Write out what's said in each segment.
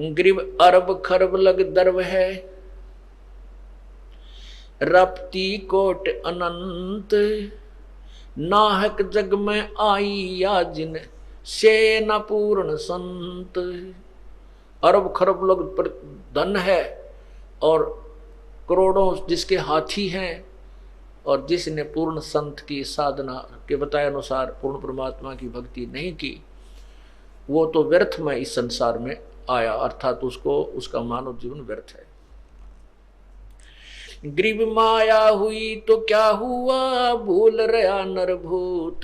ग्रीब अरब खरब लग दर्व है, रपती कोट अनंत, नाहक जग में आई या जिन से न पूर्ण संत। अरब खरब लोग धन है और करोड़ों जिसके हाथी हैं, और जिसने पूर्ण संत की साधना के बताए अनुसार पूर्ण परमात्मा की भक्ति नहीं की, वो तो व्यर्थ में इस संसार में आया, अर्थात उसको उसका मानव जीवन व्यर्थ है। ग्रीब माया हुई तो क्या हुआ, भूल रहा नरभूत,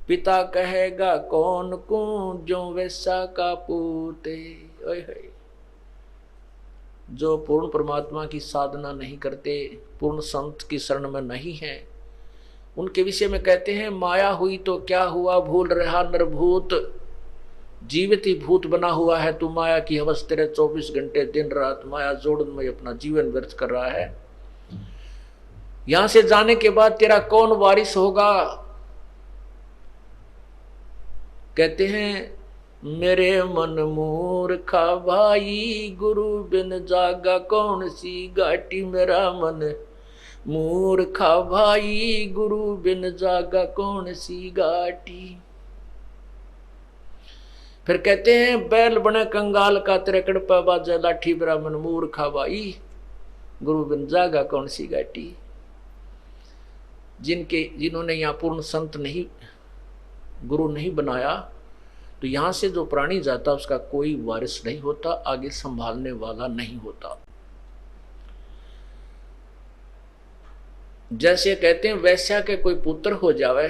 पिता कहेगा कौन को जो वैसा का पूत। जो पूर्ण परमात्मा की साधना नहीं करते, पूर्ण संत की शरण में नहीं है, उनके विषय में कहते हैं माया हुई तो क्या हुआ, भूल रहा नरभूत। जीवित ही भूत बना हुआ है तू, माया की हवस तेरे 24 घंटे दिन रात माया जोड़न में अपना जीवन व्यर्थ कर रहा है। यहां से जाने के बाद तेरा कौन वारिस होगा। कहते हैं मेरे मन मूर्खा भाई, गुरु बिन जागा कौन सी घाटी। मेरा मन मूर्खा भाई, गुरु बिन जागा कौन सी घाटी। फिर कहते हैं बैल बने कंगाल का, तेरे कड़पा बाजा लाठी। मेरा मन मूर्खा भाई, गुरु बिन जागा कौन सी घाटी। जिन्होंने यहाँ पूर्ण संत नहीं, गुरु नहीं बनाया, तो यहां से जो प्राणी जाता उसका कोई वारिस नहीं होता, आगे संभालने वाला नहीं होता। जैसे कहते हैं वैश्या के कोई पुत्र हो जावे,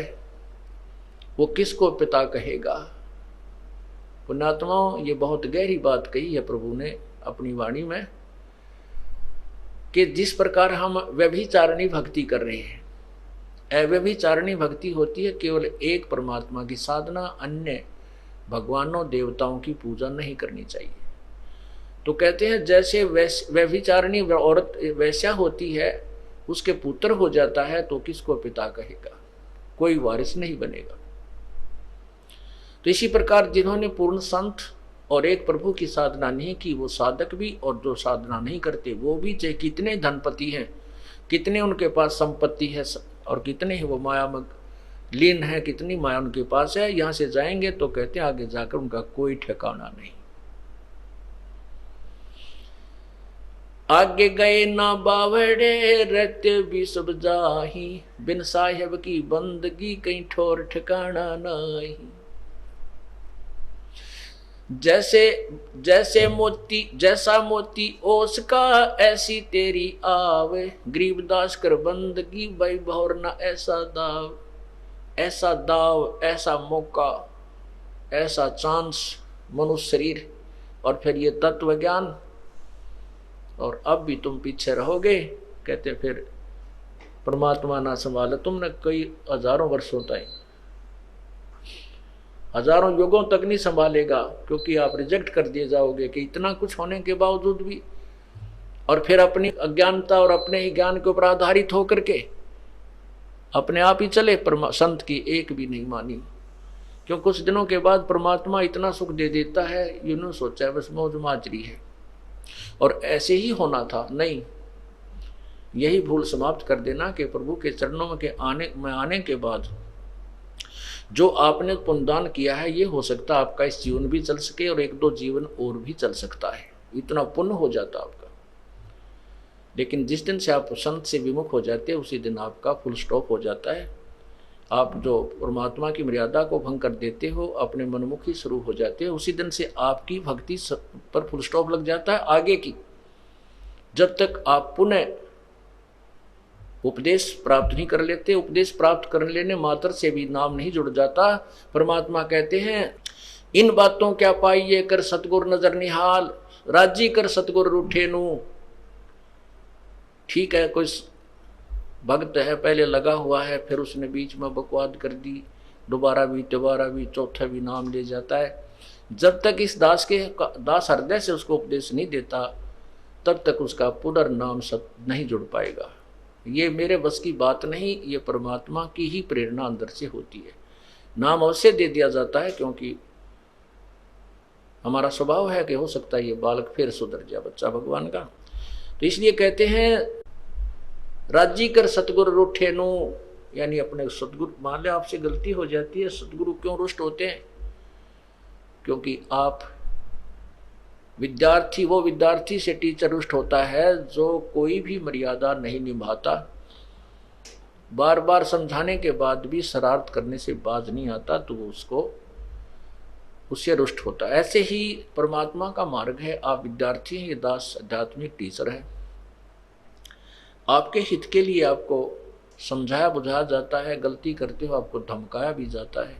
वो किसको पिता कहेगा। पुण्यात्माओं, ये बहुत गहरी बात कही है प्रभु ने अपनी वाणी में, कि जिस प्रकार हम व्यभिचारिणी भक्ति कर रहे हैं, अव्यभिचारिणी भक्ति होती है केवल एक परमात्मा की साधना, अन्य भगवानों देवताओं की पूजा नहीं करनी चाहिए। तो कहते हैं जैसे व्यभिचारिणी औरत वैश्या होती है, उसके पुत्र हो जाता है तो किसको पिता कहेगा, कोई वारिस नहीं बनेगा। तो इसी प्रकार जिन्होंने पूर्ण संत और एक प्रभु की साधना नहीं की, वो साधक भी और जो साधना नहीं करते वो भी, चाहे कितने धनपति हैं, कितने उनके पास संपत्ति है और कितने ही वो माया में लीन है, कितनी माया उनके पास है, यहां से जाएंगे तो कहते हैं आगे जाकर उनका कोई ठिकाना नहीं। आगे गए ना बावड़े, रहते भी सब जाही, बिन साहेब की बंदगी कहीं ठोर ठिकाना नहीं। जैसे मोती, जैसा मोती ओस का, ऐसी तेरी आवे। गरीबदास कर बंदगी भाई भौर ना ऐसा दाव। ऐसा दाव, ऐसा मौका, ऐसा चांस मनुष्य शरीर, और फिर ये तत्व ज्ञान, और अब भी तुम पीछे रहोगे। कहते फिर परमात्मा ना संभाले तुमने कई हजारों वर्षों तक, हजारों युगों तक नहीं संभालेगा, क्योंकि आप रिजेक्ट कर दिए जाओगे कि इतना कुछ होने के बावजूद भी, और फिर अपनी अज्ञानता और अपने ही ज्ञान के ऊपर आधारित होकर के अपने आप ही चले, संत की एक भी नहीं मानी। क्यों कुछ दिनों के बाद परमात्मा इतना सुख दे देता है, यूं सोचा है बस मौज माजरी है और ऐसे ही होना था। नहीं, यही भूल समाप्त कर देना कि प्रभु के चरणों में आने के बाद जो आपने पुण्यदान किया है, ये हो सकता है आपका इस जीवन भी चल सके और एक दो जीवन और भी चल सकता है, इतना पुण्य हो जाता आपका। लेकिन जिस दिन से आप संत से विमुख हो जाते हैं, उसी दिन आपका फुल स्टॉप हो जाता है। आप जो परमात्मा की मर्यादा को भंग कर देते हो, अपने मनमुखी शुरू हो जाते हो, उसी दिन से आपकी भक्ति पर फुल स्टॉप लग जाता है आगे की। जब तक आप पुनः उपदेश प्राप्त नहीं कर लेते, उपदेश प्राप्त कर लेने मात्र से भी नाम नहीं जुड़ जाता। परमात्मा कहते हैं इन बातों क्या पाइए कर सतगुर नजर निहाल, राजी कर सतगुर रूठे नू। ठीक है, कोई भक्त है पहले लगा हुआ है, फिर उसने बीच में बकवाद कर दी, दोबारा भी चौथा भी नाम ले जाता है। जब तक इस दास हृदय से उसको उपदेश नहीं देता, तब तक उसका पुनर्नाम नहीं जुड़ पाएगा। ये मेरे बस की बात नहीं, ये परमात्मा की ही प्रेरणा अंदर से होती है। नाम अवश्य दे दिया जाता है, क्योंकि हमारा स्वभाव है कि हो सकता है ये बालक फिर सुधर जाए, बच्चा भगवान का। तो इसलिए कहते हैं राजी कर सतगुरु रूठे नु, यानी अपने सतगुरु, मान लिया आपसे गलती हो जाती है, सतगुरु क्यों रुष्ट होते हैं? क्योंकि आप विद्यार्थी, वो विद्यार्थी से टीचर रुष्ट होता है जो कोई भी मर्यादा नहीं निभाता, बार बार समझाने के बाद भी शरारत करने से बाज नहीं आता, तो उसको उससे रुष्ट होता है। ऐसे ही परमात्मा का मार्ग है, आप विद्यार्थी हैं, ये दास आध्यात्मिक टीचर है। आपके हित के लिए आपको समझाया बुझाया जाता है, गलती करते हो आपको धमकाया भी जाता है,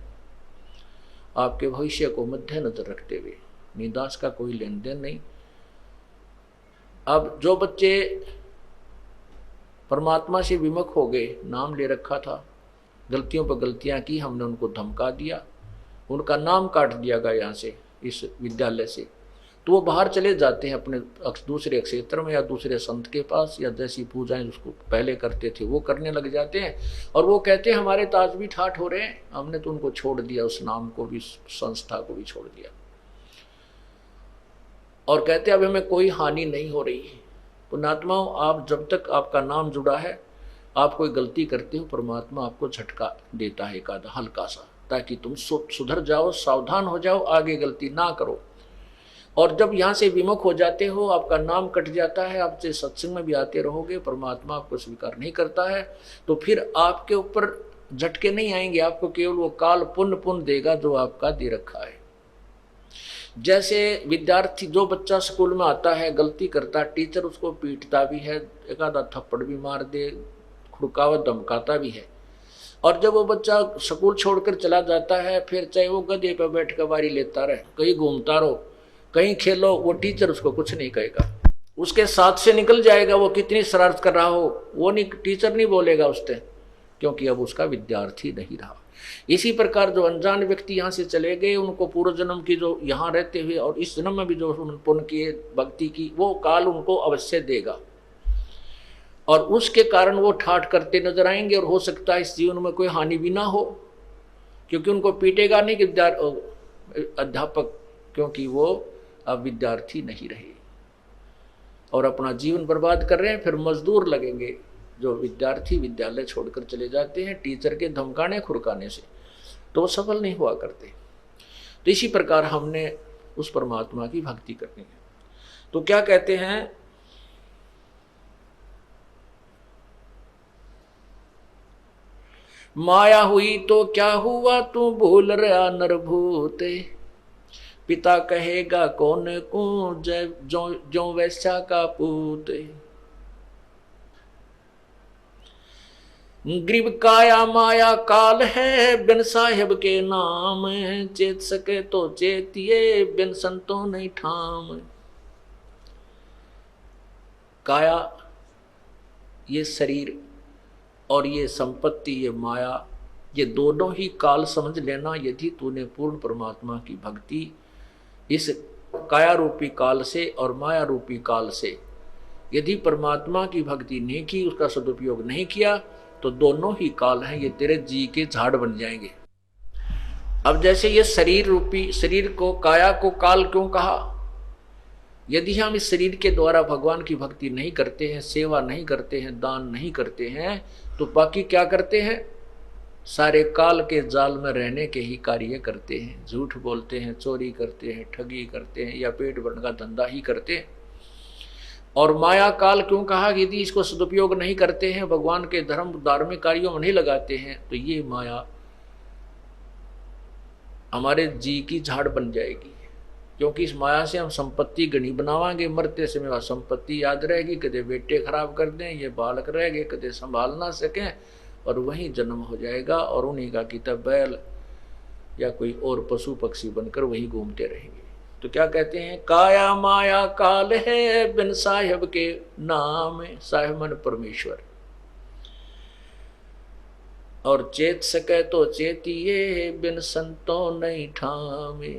आपके भविष्य को मद्देनजर रखते हुए। निदास का कोई लेन देन नहीं। अब जो बच्चे परमात्मा से विमुख हो गए, नाम ले रखा था, गलतियों पर गलतियां की, हमने उनको धमका दिया, उनका नाम काट दिया गया यहाँ से, इस विद्यालय से, तो वो बाहर चले जाते हैं अपने दूसरे क्षेत्र में या दूसरे संत के पास, या जैसी पूजाएं उसको पहले करते थे वो करने लग जाते हैं। और वो कहते हैं हमारे ताज भी ठाठ हो रहे हैं, हमने तो उनको छोड़ दिया, उस नाम को भी, संस्था को भी छोड़ दिया, और कहते हैं अब हमें कोई हानि नहीं हो रही है। पुण्यात्माओं, आप जब तक आपका नाम जुड़ा है, आप कोई गलती करते हो, परमात्मा आपको झटका देता है एक आधा हल्का सा, ताकि तुम सुधर जाओ, सावधान हो जाओ, आगे गलती ना करो। और जब यहाँ से विमुख हो जाते हो, आपका नाम कट जाता है, आप से सत्संग में भी आते रहोगे, परमात्मा आपको स्वीकार नहीं करता है, तो फिर आपके ऊपर झटके नहीं आएंगे, आपको केवल वो काल पुण्य देगा जो आपका दे रखा है। जैसे विद्यार्थी, जो बच्चा स्कूल में आता है, गलती करता, टीचर उसको पीटता भी है, एक आधा थप्पड़ भी मार दे, खुड़कावत धमकाता भी है, और जब वो बच्चा स्कूल छोड़कर चला जाता है, फिर चाहे वो गधे पर बैठ कर बारी लेता रहे, कहीं घूमता रहो, कहीं खेलो, वो टीचर उसको कुछ नहीं कहेगा, उसके साथ से निकल जाएगा, वो कितनी शरारत कर रहा हो वो नहीं, टीचर नहीं बोलेगा उससे, क्योंकि अब उसका विद्यार्थी नहीं रहा। इसी प्रकार जो अनजान व्यक्ति यहाँ से चले गए, उनको पूर्व जन्म की जो यहाँ रहते हुए और इस जन्म में भी जो पुण्य किए, भक्ति की, वो काल उनको अवश्य देगा, और उसके कारण वो ठाठ करते नजर आएंगे, और हो सकता है इस जीवन में कोई हानि भी ना हो, क्योंकि उनको पीटेगा नहीं कि अध्यापक, क्योंकि वो अब विद्यार्थी नहीं रहे और अपना जीवन बर्बाद कर रहे हैं। फिर मजदूर लगेंगे जो विद्यार्थी विद्यालय छोड़कर चले जाते हैं टीचर के धमकाने खुरकाने से, तो वो सफल नहीं हुआ करते। तो इसी प्रकार हमने उस परमात्मा की भक्ति करनी है। तो क्या कहते हैं, माया हुई तो क्या हुआ, तू भूल रहा नरभूते, पिता कहेगा कौन को, जो वैश्या का पूत, ग्रीब काया माया काल है, बिन साहेब के नाम, चेत सके तो चेतिए, बिन संतों नहीं ठाम। काया ये शरीर और ये संपत्ति, ये माया, ये दोनों ही काल समझ लेना। यदि तूने पूर्ण परमात्मा की भक्ति इस काया रूपी काल से और माया रूपी काल से यदि परमात्मा की भक्ति नहीं की, उसका सदुपयोग नहीं किया, तो दोनों ही काल हैं, ये तेरे जी के झाड़ बन जाएंगे। अब जैसे ये शरीर रूपी, शरीर को, काया को काल क्यों कहा? यदि हम इस शरीर के द्वारा भगवान की भक्ति नहीं करते हैं, सेवा नहीं करते हैं, दान नहीं करते हैं, तो बाकी क्या करते हैं? सारे काल के जाल में रहने के ही कार्य करते हैं। झूठ बोलते हैं, चोरी करते हैं, ठगी करते हैं, या पेट भरने का धंधा ही करते हैं। और माया काल क्यों कहा? यदि इसको सदुपयोग नहीं करते हैं, भगवान के धर्म धार्मिक कार्यों में नहीं लगाते हैं, तो ये माया हमारे जी की झाड़ बन जाएगी। क्योंकि इस माया से हम संपत्ति गणी बनावांगे, मरते समय वह संपत्ति याद रहेगी, कदे बेटे खराब कर दें, ये बालक रह गए, कदे संभाल ना सकें, और वहीं जन्म हो जाएगा, और उन्हीं का किता बैल या कोई और पशु पक्षी बनकर वहीं घूमते रहेंगे। तो क्या कहते हैं? काया माया काल है, बिन साहेब के नाम, साहेब मन परमेश्वर, और चेत सके तो चेतिए, बिन संतों नहीं ठामे।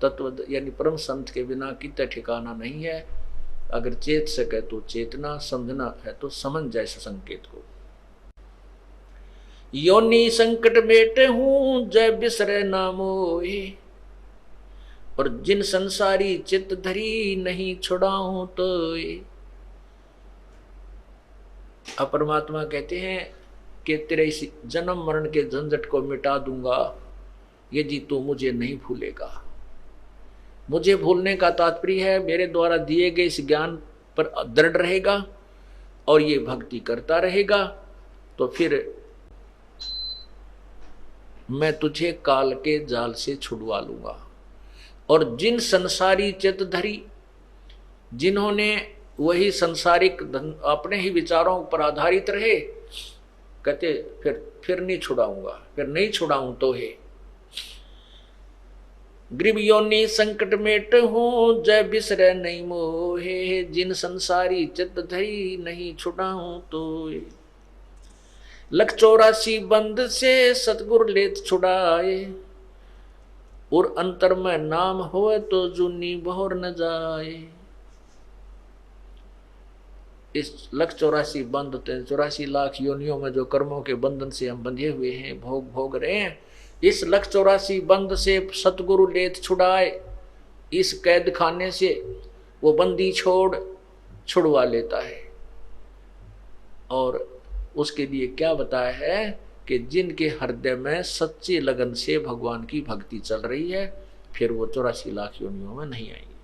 तत्व यानी परम संत के बिना कितना ठिकाना नहीं है। अगर चेत सके तो चेतना, समझना है तो समझ जाए इस संकेत को। योनि संकट मेटे हूं, जय बिसरे ना मोहि, और जिन संसारी चित धरी नहीं छुड़ाऊं तो अब परमात्मा कहते हैं कि तेरे इस जन्म मरण के झंझट को मिटा दूंगा यदि तू मुझे नहीं भूलेगा। मुझे भूलने का तात्पर्य है मेरे द्वारा दिए गए इस ज्ञान पर दृढ़ रहेगा और ये भक्ति करता रहेगा, तो फिर मैं तुझे काल के जाल से छुड़वा लूंगा। और जिन संसारी चित धरी, जिन्होंने वही संसारिक अपने ही विचारों पर आधारित रहे, कहते फिर नहीं छुड़ाऊंगा, फिर नहीं छुड़ाऊं तो है। ग्रीव योनि संकट मेट हूं जय बिसरे नहीं मोहे, जिन संसारी चित धरी नहीं छुड़ाऊं तो। 184 बंद से सतगुरु लेत छुड़ाए, और अंतर में नाम होए तो जुनी बहोर न जाए। इस 184 बंद 84 लाख योनियों में जो कर्मों के बंधन से हम बंधे हुए हैं, भोग रहे हैं, इस 184 बंद से सतगुरु लेत छुड़ाए। इस कैद खाने से वो बंदी छुड़वा लेता है। और उसके लिए क्या बताया है कि जिनके हृदय में सच्ची लगन से भगवान की भक्ति चल रही है, फिर वो 84 लाख योनियों में नहीं आएंगे।